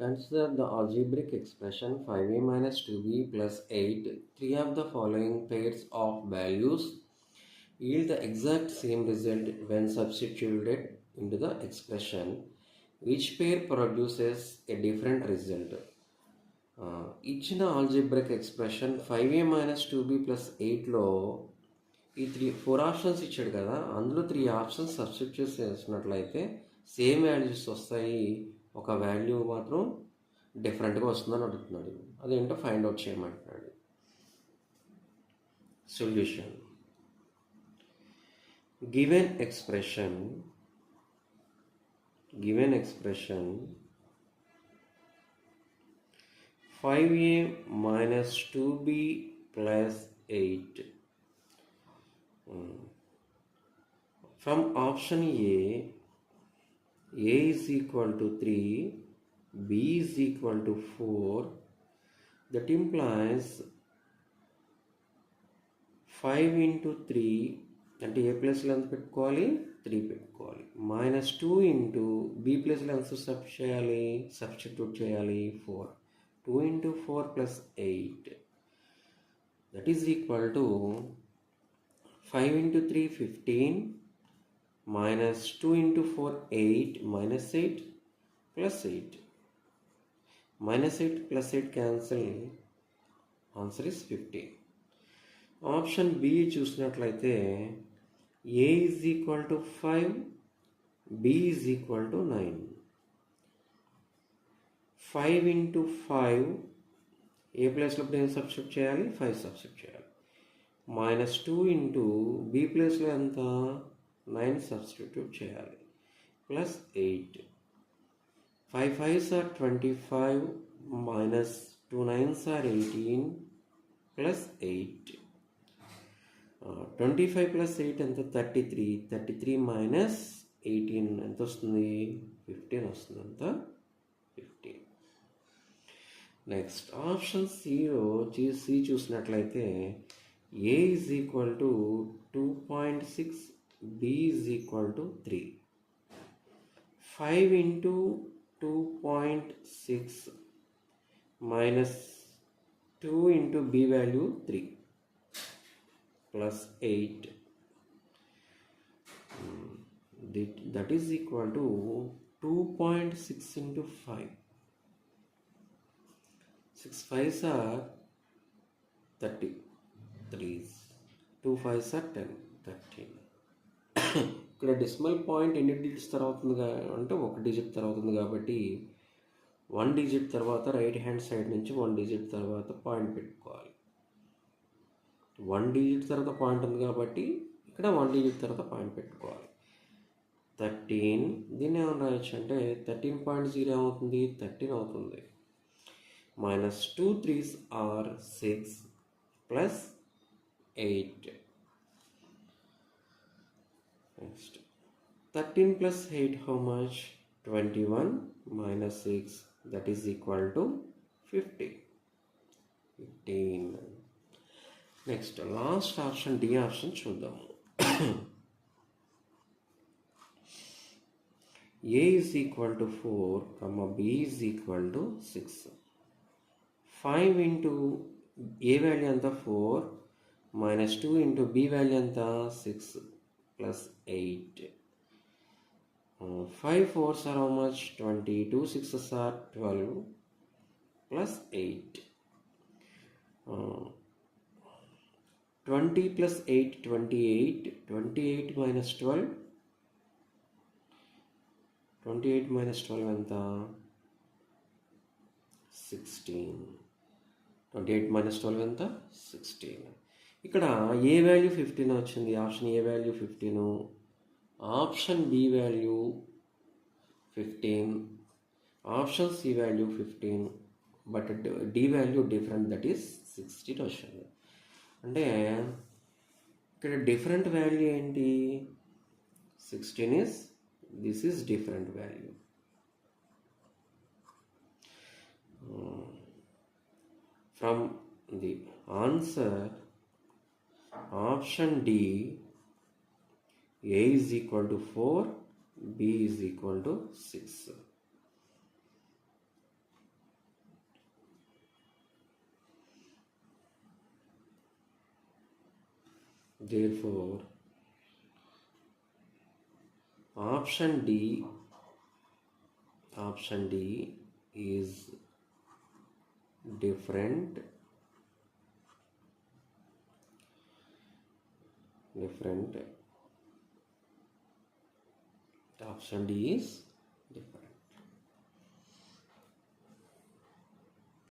Consider the algebraic expression 5a minus 2b plus 8. Three of the following pairs of values yield the exact same result when substituted into the expression. Which pair produces a different result? ఇచ్చిన algebraic expression 5a minus 2b plus 8లో ఈ four options ఇచ్చాడు కదా, అందులో 3 options substitute చేసినట్లయితే same values వస్తాయి, ఒక value మాత్రం డిఫరెంట్గా వస్తుందని అడుగుతున్నాడు. అదేంటో ఫైండ్ అవుట్ చేయమంటున్నాడు. Solution: given expression 5a minus 2b plus 8. From option A is equal to 3, B is equal to 4. That implies 5 into 3 అంటే ఏ ప్లేస్లో ఎంత పెట్టుకోవాలి, 3 పెట్టుకోవాలి. మైనస్ 2 ఇంటూ బి ప్లేస్లో ఎంత సబ్స్టిట్యూట్ చేయాలి, 4. 2 into 4 plus 8, that is equal to 5 into 3 15 minus 2 into 4 8 minus 8 plus 8. Minus 8 plus 8 cancel, answer is 15. Option B చూసినట్లయితే A is equal to 5, B is equal to 9. 5 into 5 ఏ ప్లేస్లో ఏం substitute చేయాలి, 5 substitute చేయాలి. Minus 2 into B ప్లేస్లో ఎంత, 9 substitute చేయాలి. Plus 8. 5 5s are 25 minus 2 9s are 18 plus 8. 25 plus 8 ఎంత, 33. 33 minus 18 ఎంత వస్తుంది, 15 వస్తుంది. ఎంత, 15. నెక్స్ట్ ఆప్షన్ సి చూసినట్లయితే A is equal to 2.6, B is equal to 3. 5 into 2.6 minus 2 into B value 3 plus 8, that is equal to 2.6 into 5. 6 5s are 30, 3s, 2 5s are 10, 13. ఇక్కడ decimal point ఎన్ని digits తర్వాత అంటే 1 digit తర్వాత ఉంది కాబట్టి 1 digit తర్వాత right hand side నుంచి 1 digit తర్వాత పాయింట్ పెట్టుకోవాలి. 1 డిజిట్ తర్వాత పాయింట్ ఉంది కాబట్టి ఇక్కడ 1 డిజిట్ తర్వాత పాయింట్ పెట్టుకోవాలి. 13, దీన్ని ఏమైనా రాయొచ్చు అంటే 13.0 ఏమవుతుంది, 13 అవుతుంది. Minus 2 3s are 6 plus 8. Next 13 plus 8 how much, 21 minus 6, that is equal to 15. Next last option D option చూద్దాము. A is equal to 4, B is equal to 6. 5 into A value ఎంత, 4 minus 2 into B వాల్యూ ఎంత, 6 plus 8. 5 4s are how much, 20. 2 6s are 12 plus 8. 20 plus 8 28. 28 minus 12, 28 minus 12 ఎంత, 16. 28 minus 12 ఎంత, 16. ఇక్కడ ఏ value 15 వచ్చింది, option A value 15, option B value 15, option C value 15, but D value different, that is 16 వచ్చింది. అంటే ఇక్కడ different value ఏంటి, 16 is, this is different value. From the answer option D, A is equal to 4, B is equal to 6. Therefore, option D is different. Option D is